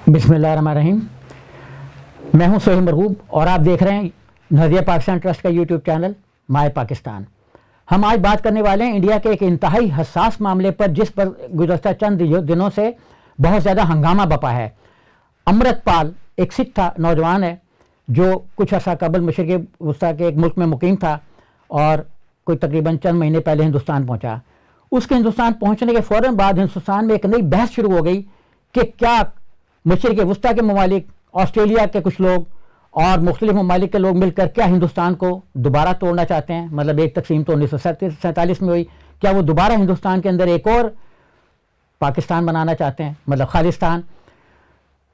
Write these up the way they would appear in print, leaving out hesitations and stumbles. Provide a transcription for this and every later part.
بسم اللہ الرحمن الرحیم. میں ہوں سہیل مرغوب اور آپ دیکھ رہے ہیں نظریہ پاکستان ٹرسٹ کا یوٹیوب چینل مائے پاکستان. ہم آج بات کرنے والے ہیں انڈیا کے ایک انتہائی حساس معاملے پر جس پر گزشتہ چند دنوں سے بہت زیادہ ہنگامہ بپا ہے. امرت پال ایک سکھ نوجوان ہے جو کچھ عرصہ قبل مشرق وسطیٰ کے ایک ملک میں مقیم تھا اور کوئی تقریباً چند مہینے پہلے ہندوستان پہنچا. اس کے ہندوستان پہنچنے کے فوراً بعد ہندوستان میں ایک نئی بحث شروع ہو گئی کہ کیا مشرق وسطیٰ کے ممالک، آسٹریلیا کے کچھ لوگ اور مختلف ممالک کے لوگ مل کر کیا ہندوستان کو دوبارہ توڑنا چاہتے ہیں. مطلب ایک تقسیم تو 1947 میں ہوئی، کیا وہ دوبارہ ہندوستان کے اندر ایک اور پاکستان بنانا چاہتے ہیں، مطلب خالستان.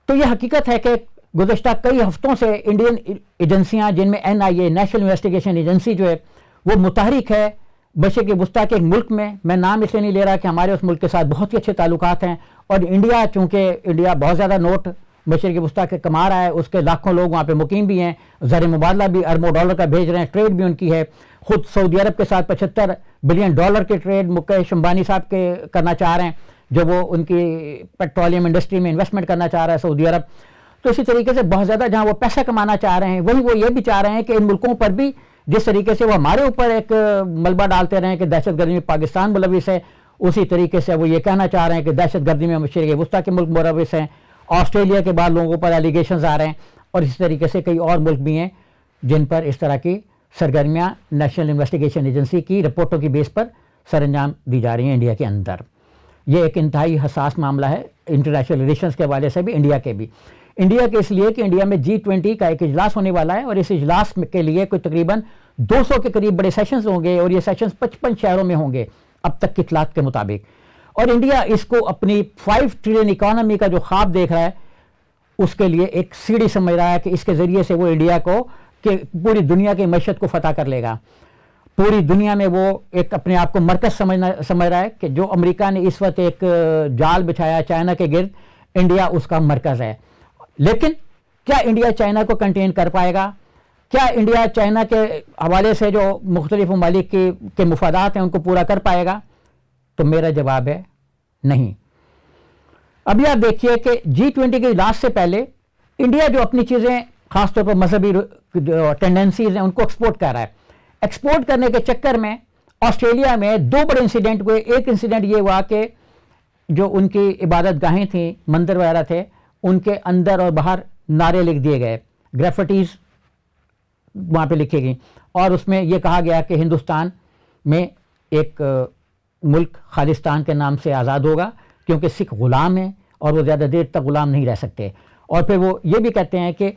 تو یہ حقیقت ہے کہ گزشتہ کئی ہفتوں سے انڈین ایجنسیاں جن میں NIA نیشنل انویسٹیگیشن ایجنسی جو ہے وہ متحرک ہے مشرق وسطیٰ کے ایک ملک میں نام اس لیے نہیں لے رہا کہ ہمارے اس ملک کے ساتھ بہت ہی اچھے تعلقات ہیں اور انڈیا چونکہ انڈیا بہت زیادہ نوٹ مشرق وسطیٰ کے کما رہا ہے، اس کے لاکھوں لوگ وہاں پہ مقیم بھی ہیں، زر مبادلہ بھی اربوں ڈالر کا بھیج رہے ہیں، ٹریڈ بھی ان کی ہے. خود سعودی عرب کے ساتھ $75 بلین کے ٹریڈ مکیش امبانی صاحب کے کرنا چاہ رہے ہیں جو وہ ان کی پیٹرولیم انڈسٹری میں انویسٹمنٹ کرنا چاہ رہا ہے سعودی عرب. تو اسی طریقے سے بہت زیادہ جہاں وہ پیسہ کمانا چاہ رہے ہیں وہیں وہ یہ بھی چاہ رہے ہیں کہ ان ملکوں پر بھی جس طریقے سے وہ ہمارے اوپر ایک ملبہ ڈالتے رہے کہ دہشت گردی میں پاکستان ملوث ہے، اسی طریقے سے وہ یہ کہنا چاہ رہے ہیں کہ دہشت گردی میں مشرق وسطیٰ کے ملک ملوث ہیں. آسٹریلیا کے بعد لوگوں پر ایلیگیشنز آ رہے ہیں اور اسی طریقے سے کئی اور ملک بھی ہیں جن پر اس طرح کی سرگرمیاں نیشنل انویسٹیگیشن ایجنسی کی رپورٹوں کی بیس پر سر انجام دی جا رہی ہیں انڈیا کے اندر. یہ ایک انتہائی حساس معاملہ ہے انٹرنیشنل ریلیشنز کے حوالے سے بھی، انڈیا کے بھی. انڈیا کے اس لیے کہ انڈیا میں G20 کا ایک اجلاس ہونے والا ہے اور اس اجلاس کے لیے کوئی تقریباً 200 کے قریب بڑے سیشنز ہوں گے اور یہ سیشنز 55 شہروں میں ہوں گے اب تک کی اطلاعات کے مطابق. اور انڈیا اس کو اپنی 5 ٹریلین اکانومی کا جو خواب دیکھ رہا ہے اس کے لیے ایک سیڑھی سمجھ رہا ہے کہ اس کے ذریعے سے وہ انڈیا کو کہ پوری دنیا کی معیشت کو فتح کر لے گا. پوری دنیا میں وہ ایک اپنے آپ کو مرکز سمجھ رہا ہے کہ جو امریکہ نے اس وقت ایک جال بچھایا چائنا کے گرد، انڈیا اس کا مرکز ہے. لیکن کیا انڈیا چائنا کو کنٹین کر پائے گا؟ کیا انڈیا چائنا کے حوالے سے جو مختلف ممالک کے مفادات ہیں ان کو پورا کر پائے گا؟ تو میرا جواب ہے نہیں. ابھی آپ دیکھیے کہ G20 کے اجلاس سے پہلے انڈیا جو اپنی چیزیں خاص طور پر مذہبی ٹینڈنسیز ہیں ان کو ایکسپورٹ کر رہا ہے. ایکسپورٹ کرنے کے چکر میں آسٹریلیا میں 2 بڑے انسیڈنٹ ہوئے. ایک انسیڈنٹ یہ ہوا کہ جو ان کی عبادت گاہیں تھیں، مندر وغیرہ تھے، ان کے اندر اور باہر نعرے لکھ دیے گئے، گریفٹیز وہاں پہ لکھی گئیں اور اس میں یہ کہا گیا کہ ہندوستان میں ایک ملک خالستان کے نام سے آزاد ہوگا کیونکہ سکھ غلام ہیں اور وہ زیادہ دیر تک غلام نہیں رہ سکتے. اور پھر وہ یہ بھی کہتے ہیں کہ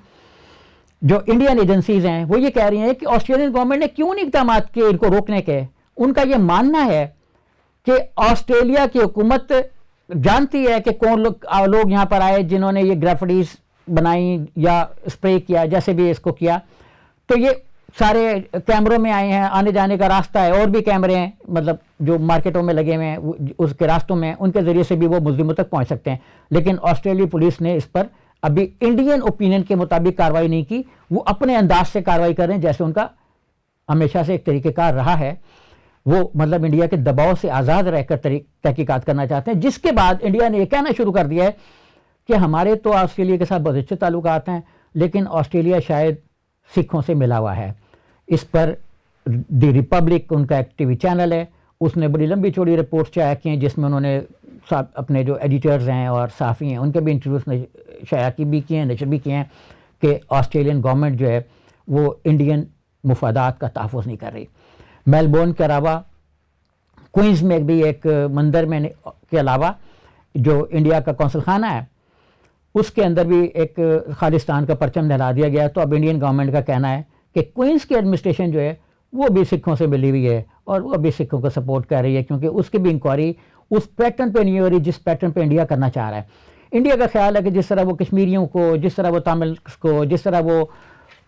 جو انڈین ایجنسیز ہیں وہ یہ کہہ رہی ہیں کہ آسٹریلین گورنمنٹ نے کیوں نہیں اقدامات کیے ان کو روکنے کے. ان کا یہ ماننا ہے کہ آسٹریلیا کی حکومت جانتی ہے کہ کون لوگ یہاں پر آئے جنہوں نے یہ گریفٹیز بنائی یا اسپرے کیا جیسے بھی اس کو کیا. تو یہ سارے کیمروں میں آئے ہیں، آنے جانے کا راستہ ہے، اور بھی کیمرے ہیں مطلب جو مارکیٹوں میں لگے ہوئے ہیں اس کے راستوں میں، ان کے ذریعے سے بھی وہ ملزموں تک پہنچ سکتے ہیں. لیکن آسٹریلی پولیس نے اس پر ابھی انڈین اوپینین کے مطابق کارروائی نہیں کی. وہ اپنے انداز سے کارروائی کر رہے ہیں جیسے ان کا ہمیشہ سے ایک طریقہ کار رہا ہے. وہ مطلب انڈیا کے دباؤ سے آزاد رہ کر تحقیقات کرنا چاہتے ہیں، جس کے بعد انڈیا نے یہ کہنا شروع کر دیا ہے کہ ہمارے تو آسٹریلیا کے ساتھ بہت اچھے تعلقات ہیں لیکن آسٹریلیا شاید سکھوں سے ملا ہوا ہے. اس پر دی ریپبلک ان کا ایک ٹی وی چینل ہے، اس نے بڑی لمبی چوڑی رپورٹ شائع کی ہیں جس میں انہوں نے اپنے جو ایڈیٹرز ہیں اور صحافی ہیں ان کے بھی انٹرویوز شائع بھی کیے ہیں، نشر بھی کیے ہیں کہ آسٹریلین گورنمنٹ جو ہے وہ انڈین مفادات کا تحفظ نہیں کر رہی. میلبورن کے علاوہ کوئنز میں بھی ایک مندر میں کے علاوہ جو انڈیا کا قونصل خانہ ہے اس کے اندر بھی ایک خالستان کا پرچم لہرا دیا گیا. تو اب انڈین گورنمنٹ کا کہنا ہے کہ کوئنز کی ایڈمنسٹریشن جو ہے وہ بھی سکھوں سے ملی ہوئی ہے اور وہ بھی سکھوں کو سپورٹ کر رہی ہے کیونکہ اس کی بھی انکوائری اس پیٹرن پہ نہیں ہو رہی جس پیٹرن پہ انڈیا کرنا چاہ رہا ہے. انڈیا کا خیال ہے کہ جس طرح وہ کشمیریوں کو، جس طرح وہ تاملس کو، جس طرح وہ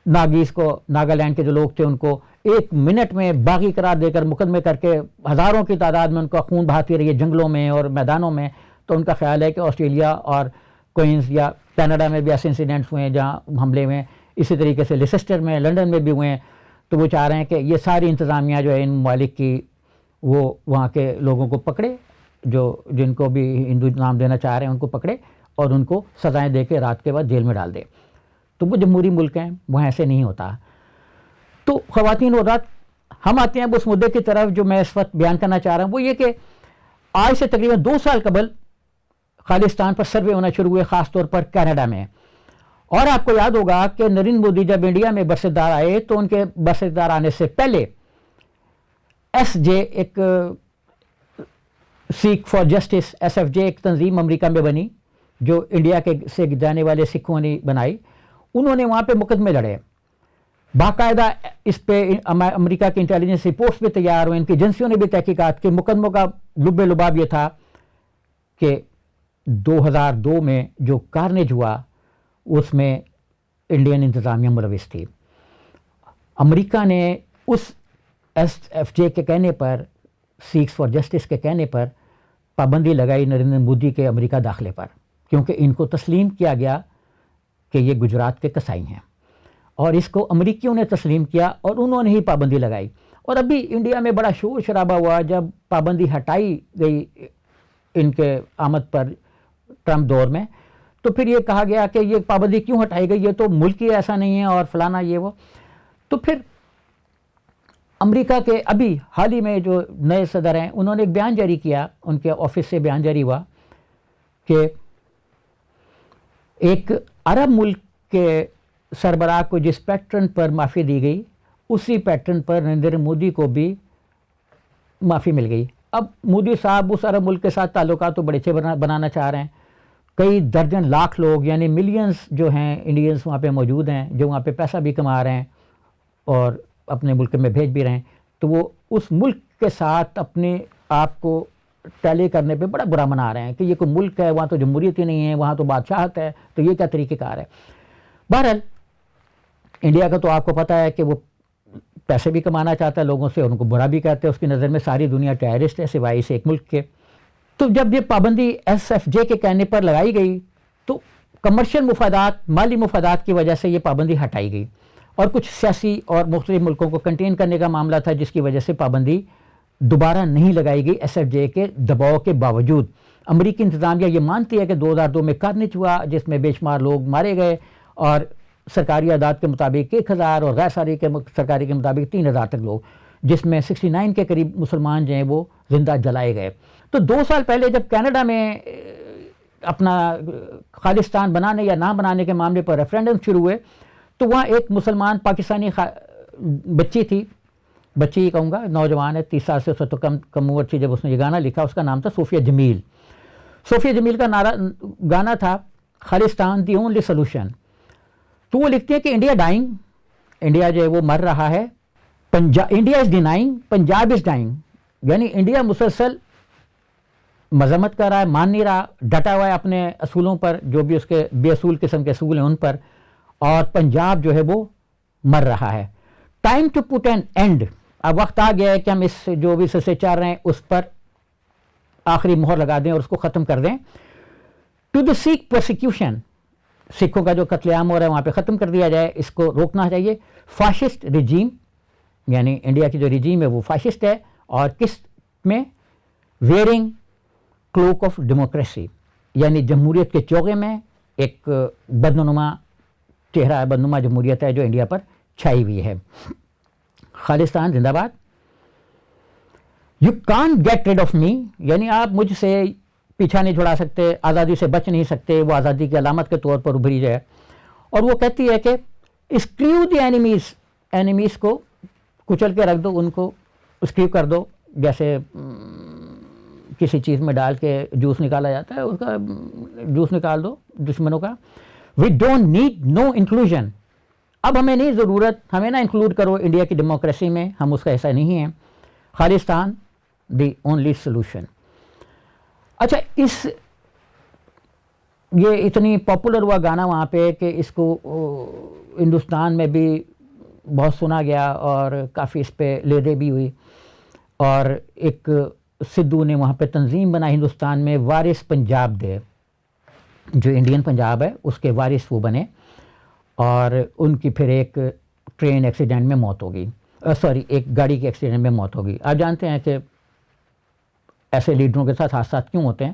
ناگیز کو، ناگالینڈ کے جو لوگ تھے ان کو 1 منٹ میں باغی قرار دے کر مقدمے کر کے ہزاروں کی تعداد میں ان کا خون بہاتی رہی ہے جنگلوں میں اور میدانوں میں. تو ان کا خیال ہے کہ آسٹریلیا اور کوئنز یا کینیڈا میں بھی ایسے انسیڈنٹس ہوئے ہیں جہاں حملے ہوئے ہیں، اسی طریقے سے لیسسٹر میں، لنڈن میں بھی ہوئے ہیں. تو وہ چاہ رہے ہیں کہ یہ ساری انتظامیہ جو ہے ان ممالک کی وہ وہاں کے لوگوں کو پکڑے، جن کو بھی ہندو نام دینا چاہ رہے ہیں ان کو پکڑے اور ان کو سزائیں دے کے رات کے بعد جیل میں ڈال دے. تو وہ جمہوری ملک ہیں, وہاں ایسے نہیں ہوتا. تو خواتین و حضرات, ہم آتے ہیں اس مدعے کی طرف جو میں اس وقت بیان کرنا چاہ رہا ہوں. وہ یہ کہ آج سے تقریباً 2 سال قبل خالصتان پر سروے ہونا شروع ہوئے, خاص طور پر کینیڈا میں. اور آپ کو یاد ہوگا کہ نریندر مودی جب انڈیا میں برصغدار آئے تو ان کے برصغدار آنے سے پہلے ایس جے, ایک سکھ فار جسٹس, ایس ایف جے, ایک تنظیم امریکہ میں بنی جو انڈیا کے سے جانے والے سکھوں نے بنائی. انہوں نے وہاں پہ مقدمے لڑے باقاعدہ. اس پہ امریکہ کی انٹیلیجنس رپورٹس بھی تیار ہوئے, ان کی ایجنسیوں نے بھی تحقیقات کی. مقدموں کا لب لباب یہ تھا کہ 2002 میں جو کارنیج ہوا اس میں انڈین انتظامیہ ملوث تھی. امریکہ نے اس ایس ایف جے کے کہنے پر, سکھس فار جسٹس کے کہنے پر پابندی لگائی نریندر مودی کے امریکہ داخلے پر, کیونکہ ان کو تسلیم کیا گیا کہ یہ گجرات کے قصائی ہیں, اور اس کو امریکیوں نے تسلیم کیا اور انہوں نے ہی پابندی لگائی. اور ابھی انڈیا میں بڑا شور شرابہ ہوا جب پابندی ہٹائی گئی ان کے آمد پر ٹرمپ دور میں. تو پھر یہ کہا گیا کہ یہ پابندی کیوں ہٹائی گئی, یہ تو ملک ہی ایسا نہیں ہے اور فلانا یہ وہ. تو پھر امریکہ کے ابھی حال ہی میں جو نئے صدر ہیں انہوں نے ایک بیان جاری کیا, ان کے آفس سے بیان جاری ہوا کہ ایک عرب ملک کے سربراہ کو جس پیٹرن پر معافی دی گئی اسی پیٹرن پر نریندر مودی کو بھی معافی مل گئی. اب مودی صاحب اس عرب ملک کے ساتھ تعلقات تو بڑے اچھے بنانا چاہ رہے ہیں. کئی درجن لاکھ لوگ یعنی ملینز جو ہیں انڈینز وہاں پہ موجود ہیں جو وہاں پہ پیسہ بھی کما رہے ہیں اور اپنے ملک میں بھیج بھی رہے ہیں. تو وہ اس ملک کے ساتھ اپنے آپ کو ٹیلی کرنے پہ بڑا برا منا رہے ہیں کہ یہ کوئی ملک ہے, وہاں تو جمہوریت ہی نہیں ہے, وہاں تو بادشاہت ہے, تو یہ کیا طریقہ کار ہے. بہرحال انڈیا کا تو آپ کو پتہ ہے کہ وہ پیسے بھی کمانا چاہتا ہے لوگوں سے, اور ان کو برا بھی کہتے ہیں. اس کی نظر میں ساری دنیا ٹیررسٹ ہے سوائے سے ایک ملک کے. تو جب یہ پابندی ایس ایف جے کے کہنے پر لگائی گئی تو کمرشل مفادات, مالی مفادات کی وجہ سے یہ پابندی ہٹائی گئی, اور کچھ سیاسی اور مختلف ملکوں کو کنٹین کرنے کا معاملہ تھا جس کی وجہ سے پابندی دوبارہ نہیں لگائی گئی ایس ایف جے کے دباؤ کے باوجود. امریکی انتظامیہ یہ مانتی ہے کہ 2002 میں کارنیج ہوا جس میں بے شمار لوگ مارے گئے, اور سرکاری اعداد کے مطابق 1000 اور غیر سرکاری کے مطابق 3000 تک لوگ, جس میں 69 کے قریب مسلمان جو ہیں وہ زندہ جلائے گئے. تو 2 سال پہلے جب کینیڈا میں اپنا خالصتان بنانے یا نہ بنانے کے معاملے پر ریفرینڈم شروع ہوئے تو وہاں ایک مسلمان پاکستانی بچی تھی, بچی ہی کہوں گا, نوجوان ہے, 30 سال سے اس سے تو کم عمر تھی جب اس نے یہ گانا لکھا. اس کا نام تھا صوفیہ جمیل. صوفیہ جمیل کا گانا تھا خالصتان دی اونلی سولوشن. تو وہ لکھتے ہیں کہ انڈیا ڈائنگ, انڈیا جو ہے وہ مر رہا ہے, India is denying, Punjab is dying. یعنی انڈیا مسلسل مذمت کر رہا ہے, مان نہیں رہا, ڈٹا ہوا ہے اپنے اصولوں پر جو بھی اس کے بے اصول قسم کے اصول ہیں ان پر, اور پنجاب جو ہے وہ مر رہا ہے. Time to put an end. اب وقت آ گیا ہے کہ ہم اس جو بھی سلسلے چل رہے ہیں اس پر آخری مہر لگا دیں اور اس کو ختم کر دیں. ٹو دا سکھ پروسیکیوشن, سکھوں کا جو قتل عام ہو رہا ہے وہاں پہ ختم کر دیا جائے, اس کو روکنا چاہیے. فاشسٹ رجیم, یعنی انڈیا کی جو رجیم ہے وہ فاشسٹ ہے, اور کس میں ویئرنگ کلوک آف ڈیموکریسی, یعنی جمہوریت کے چوغے میں ایک بدنما چہرہ ہے, بدنما جمہوریت ہے جو انڈیا پر چھائی ہوئی ہے. خالصتان زندہ باد. You can't get rid of me, یعنی آپ مجھ سے پیچھا نہیں چھڑا سکتے, آزادی سے بچ نہیں سکتے. وہ آزادی کی علامت کے طور پر ابھری جائے. اور وہ کہتی ہے کہ اسکریو دی اینیمیز, اینیمیز کو کچل کے رکھ دو, ان کو اسکریو کر دو, جیسے کسی چیز میں ڈال کے جوس نکالا جاتا ہے, اس کا جوس نکال دو دشمنوں کا. We don't need no inclusion. اب ہمیں نہیں ضرورت, ہمیں نہ انکلوڈ کرو انڈیا کی ڈیموکریسی میں, ہم اس کا ایسا نہیں ہیں. Khalistan the only solution. اچھا, یہ اتنی پاپولر ہوا گانا وہاں پہ کہ اس کو ہندوستان میں بھی بہت سنا گیا اور کافی اس پہ لیدے بھی ہوئی, اور ایک سدھو نے وہاں پہ تنظیم بنا ہندوستان میں, وارث پنجاب دے, جو انڈین پنجاب ہے اس کے وارث وہ بنے, اور ان کی پھر ایک ٹرین ایکسیڈنٹ میں موت ہوگی, ایک گاڑی کے ایکسیڈنٹ میں موت ہوگی. آپ جانتے ہیں کہ ایسے لیڈروں کے ساتھ حادثات کیوں ہوتے ہیں.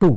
2।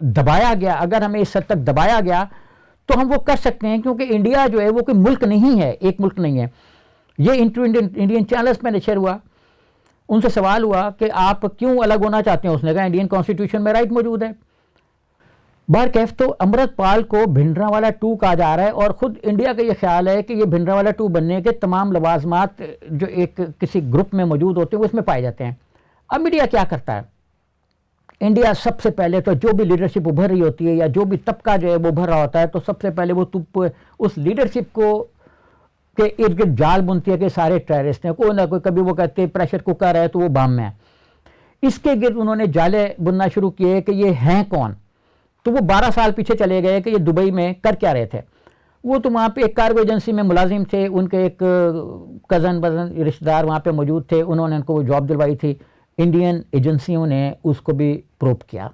دبایا گیا، اگر ہمیں اس حد تک دبایا گیا تو ہم وہ کر سکتے ہیں، کیونکہ انڈیا جو ہے وہ کوئی ملک نہیں ہے، ایک ملک نہیں ہے۔ یہ انڈین چینلز میں نشر ہوا، ان سے سوال ہوا کہ آپ کیوں الگ ہونا چاہتے ہیں؟ اس نے کہا انڈین کانسٹیٹیوشن میں رائٹ موجود ہے۔ بہرکیف تو امرت پال کو بھنڈرانوالا 2 کہا جا رہا ہے، اور خود انڈیا کا یہ خیال ہے کہ یہ بھنڈرانوالا 2 بننے کے تمام لوازمات جو ایک کسی گروپ میں موجود ہوتے ہیں وہ اس میں پائے جاتے ہیں۔ اب میڈیا کیا کرتا ہے؟ انڈیا سب سے پہلے تو جو بھی لیڈرشپ ابھر رہی ہوتی ہے یا جو بھی طبقہ جو ہے وہ ابھر رہا ہوتا ہے، تو سب سے پہلے وہ اس لیڈرشپ کو کے ارد گرد جال بنتی ہے کہ سارے ٹیررسٹ ہیں، کوئی نہ کوئی، کبھی وہ کہتے ہیں پریشر کوکر ہے تو وہ بام میں ہے، اس کے گرد انہوں نے جالے بننا شروع کیے کہ یہ ہیں کون۔ تو وہ 12 سال پیچھے چلے گئے کہ یہ دبئی میں کر کیا رہے تھے۔ وہ تو وہاں پہ ایک کارگو ایجنسی میں ملازم تھے، ان کے ایک کزن رشتہ دار وہاں پہ موجود تھے، انہوں نے ان کو وہ جاب دلوائی تھی۔ انڈین ایجنسیوں نے اس کو بھی پروب کیا،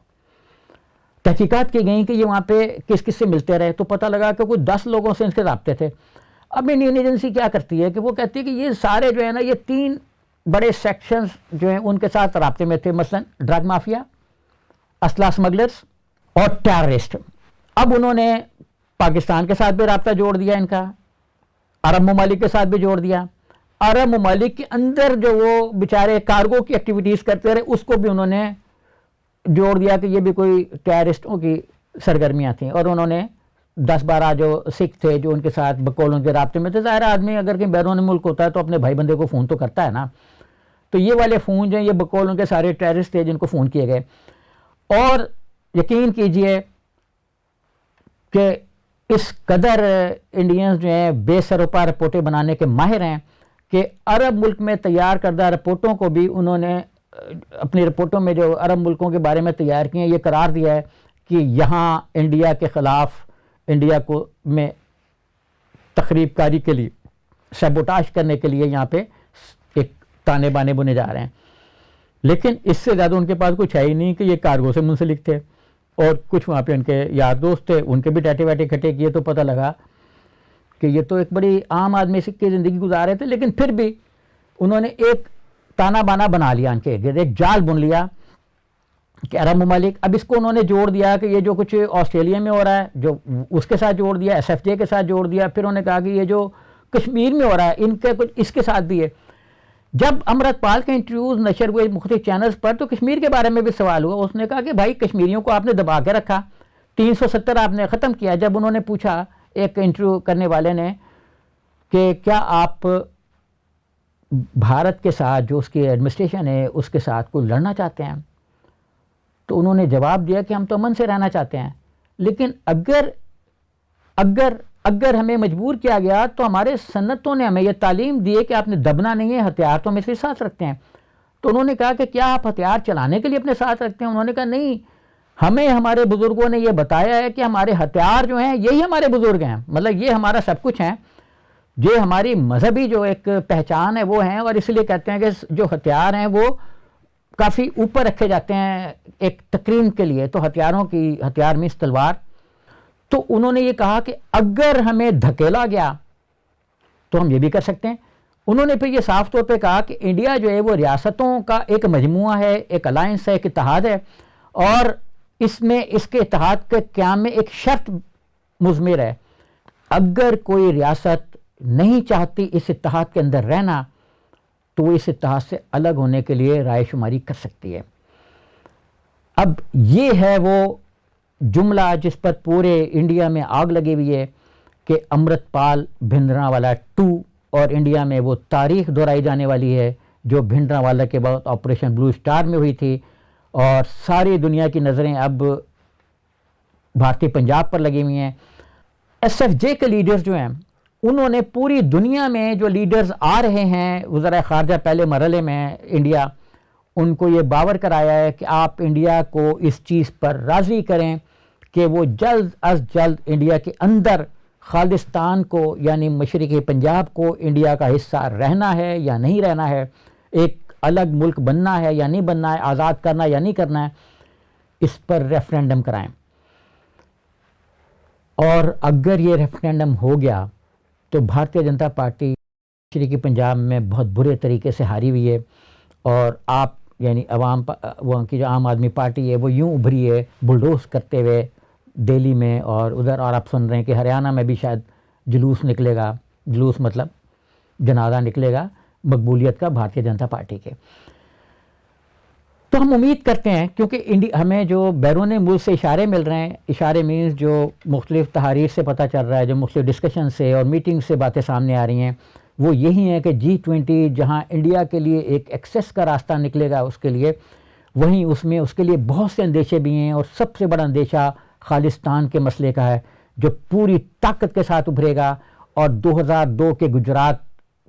تحقیقات کی گئیں کہ یہ وہاں پہ کس کس سے ملتے رہے، تو پتہ لگا کہ کوئی 10 لوگوں سے ان کے رابطے تھے۔ اب انڈین ایجنسی کیا کرتی ہے کہ وہ کہتی ہے کہ یہ سارے جو ہے نا، یہ 3 بڑے سیکشنز جو ہیں ان کے ساتھ رابطے میں تھے، مثلا ڈرگ مافیا، اسلحہ اسمگلرز اور ٹیررسٹ۔ اب انہوں نے پاکستان کے ساتھ بھی رابطہ جوڑ دیا، ان کا عرب ممالک کے ساتھ بھی جوڑ دیا۔ عرب ممالک کے اندر جو وہ بیچارے کارگو کی ایکٹیویٹیز کرتے رہے، اس کو بھی انہوں نے جوڑ دیا کہ یہ بھی کوئی ٹیررسٹوں کی سرگرمیاں تھیں، اور انہوں نے 10-12 جو سکھ تھے جو ان کے ساتھ بقول ان کے رابطے میں تھے۔ ظاہر آدمی اگر کہیں بیرون ملک ہوتا ہے تو اپنے بھائی بندے کو فون تو کرتا ہے نا، تو یہ والے فون جو ہیں یہ بقول ان کے سارے ٹیررسٹ تھے جن کو فون کیے گئے۔ اور یقین کیجئے کہ اس قدر انڈینز جو ہیں بے سروپا رپورٹیں بنانے کے ماہر ہیں کہ عرب ملک میں تیار کردہ رپورٹوں کو بھی انہوں نے اپنی رپورٹوں میں جو عرب ملکوں کے بارے میں تیار کی ہیں یہ قرار دیا ہے کہ یہاں انڈیا کے خلاف، انڈیا کو میں تخریب کاری کے لیے، سیبوٹاج کرنے کے لیے یہاں پہ ایک تانے بانے بنے جا رہے ہیں۔ لیکن اس سے زیادہ ان کے پاس کچھ ہے ہی نہیں کہ یہ کارگو سے منسلک تھے، اور کچھ وہاں پہ ان کے یار دوست تھے، ان کے بھی ڈاٹے واٹے کھٹے کیے تو پتہ لگا کہ یہ تو ایک بڑی عام آدمی کی زندگی گزار رہے تھے، لیکن پھر بھی انہوں نے ایک تانا بانا بنا لیا، ان کے گرد ایک جال بن لیا کہ عرب ممالک۔ اب اس کو انہوں نے جوڑ دیا کہ یہ جو کچھ آسٹریلیا میں ہو رہا ہے جو اس کے ساتھ جوڑ دیا، ایس ایف جے کے ساتھ جوڑ دیا، پھر انہوں نے کہا کہ یہ جو کشمیر میں ہو رہا ہے ان کے کچھ اس کے ساتھ بھی ہے۔ جب امرت پال کے انٹرویوز نشر ہوئے مختلف چینلز پر تو کشمیر کے بارے میں بھی سوال ہوا، اس نے کہا کہ بھائی کشمیریوں کو آپ نے دبا کے رکھا، 370 آپ نے ختم کیا۔ جب انہوں نے پوچھا ایک انٹرویو کرنے والے نے کہ کیا آپ بھارت کے ساتھ جو اس کی ایڈمنسٹریشن ہے اس کے ساتھ کوئی لڑنا چاہتے ہیں، تو انہوں نے جواب دیا کہ ہم تو امن سے رہنا چاہتے ہیں، لیکن اگر ہمیں مجبور کیا گیا تو ہمارے سنتوں نے ہمیں یہ تعلیم دی ہے کہ آپ نے دبنا نہیں ہے، ہتھیار تو ہم اس کے ساتھ رکھتے ہیں۔ تو انہوں نے کہا کہ کیا آپ ہتھیار چلانے کے لیے اپنے ساتھ رکھتے ہیں؟ انہوں نے کہا نہیں، ہمیں ہمارے بزرگوں نے یہ بتایا ہے کہ ہمارے ہتھیار جو ہیں یہی ہمارے بزرگ ہیں، مطلب یہ ہمارا سب کچھ ہیں، یہ ہماری مذہبی جو ایک پہچان ہے وہ ہیں، اور اس لیے کہتے ہیں کہ جو ہتھیار ہیں وہ کافی اوپر رکھے جاتے ہیں ایک تکریم کے لیے، تو ہتھیار میں تلوار۔ تو انہوں نے یہ کہا کہ اگر ہمیں دھکیلا گیا تو ہم یہ بھی کر سکتے ہیں۔ انہوں نے پھر یہ صاف طور پہ کہا کہ انڈیا جو ہے وہ ریاستوں کا ایک مجموعہ ہے، ایک الائنس ہے، ایک اتحاد ہے، اور اس میں اس کے اتحاد کے قیام میں ایک شرط مضمر ہے، اگر کوئی ریاست نہیں چاہتی اس اتحاد کے اندر رہنا تو وہ اس اتحاد سے الگ ہونے کے لیے رائے شماری کر سکتی ہے۔ اب یہ ہے وہ جملہ جس پر پورے انڈیا میں آگ لگی ہوئی ہے کہ امرت پال بھنڈرانوالا 2، اور انڈیا میں وہ تاریخ دہرائی جانے والی ہے جو بھنڈرانوالا کے بعد آپریشن بلو اسٹار میں ہوئی تھی، اور ساری دنیا کی نظریں اب بھارتی پنجاب پر لگی ہوئی ہیں۔ ایس ایف جے کے لیڈرز جو ہیں انہوں نے پوری دنیا میں جو لیڈرز آ رہے ہیں وزرائے خارجہ پہلے مرحلے میں انڈیا، ان کو یہ باور کرایا ہے کہ آپ انڈیا کو اس چیز پر راضی کریں کہ وہ جلد از جلد انڈیا کے اندر خالصتان کو یعنی مشرقی پنجاب کو انڈیا کا حصہ رہنا ہے یا نہیں رہنا ہے، ایک الگ ملک بننا ہے یا نہیں بننا ہے، آزاد کرنا یا نہیں کرنا ہے، اس پر ریفرینڈم کرائیں۔ اور اگر یہ ریفرینڈم ہو گیا تو بھارتیہ جنتا پارٹی مشرقی پنجاب میں بہت برے طریقے سے ہاری ہوئی ہے، اور آپ یعنی وہ کی جو عام آدمی پارٹی ہے وہ یوں ابھری ہے بلڈوز کرتے ہوئے دہلی میں اور ادھر، اور آپ سن رہے ہیں کہ ہریانہ میں بھی شاید جلوس نکلے گا، جلوس مطلب جنازہ نکلے گا مقبولیت کا بھارتیہ جنتا پارٹی کے۔ تو ہم امید کرتے ہیں، کیونکہ ہمیں جو بیرون ملک سے اشارے مل رہے ہیں، اشارے مینز جو مختلف تحاریر سے پتہ چل رہا ہے، جو مختلف ڈسکشن سے اور میٹنگ سے باتیں سامنے آ رہی ہیں، وہ یہی ہیں کہ G20 جہاں انڈیا کے لیے ایک ایکسیس کا راستہ نکلے گا اس کے لیے، وہیں اس کے لیے بہت سے اندیشے بھی ہیں، اور سب سے بڑا اندیشہ خالصتان کے مسئلے کا ہے جو پوری طاقت کے ساتھ ابھرے گا، اور 2002 کے گجرات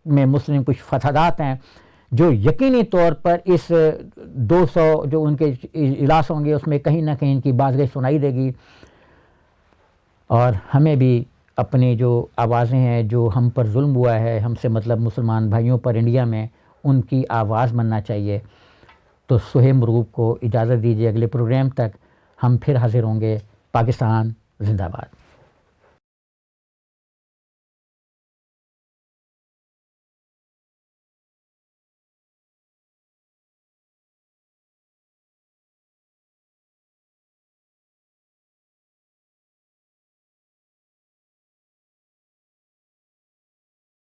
میں مسلم کچھ فسادات ہیں جو یقینی طور پر اس 200 جو ان کے اجلاس ہوں گے اس میں کہیں نہ کہیں ان کی بازگشت سنائی دے گی، اور ہمیں بھی اپنی جو آوازیں ہیں جو ہم پر ظلم ہوا ہے، ہم سے مطلب مسلمان بھائیوں پر انڈیا میں، ان کی آواز بننا چاہیے۔ تو سہیل مرغوب کو اجازت دیجیے، اگلے پروگرام تک ہم پھر حاضر ہوں گے۔ پاکستان زندہ باد۔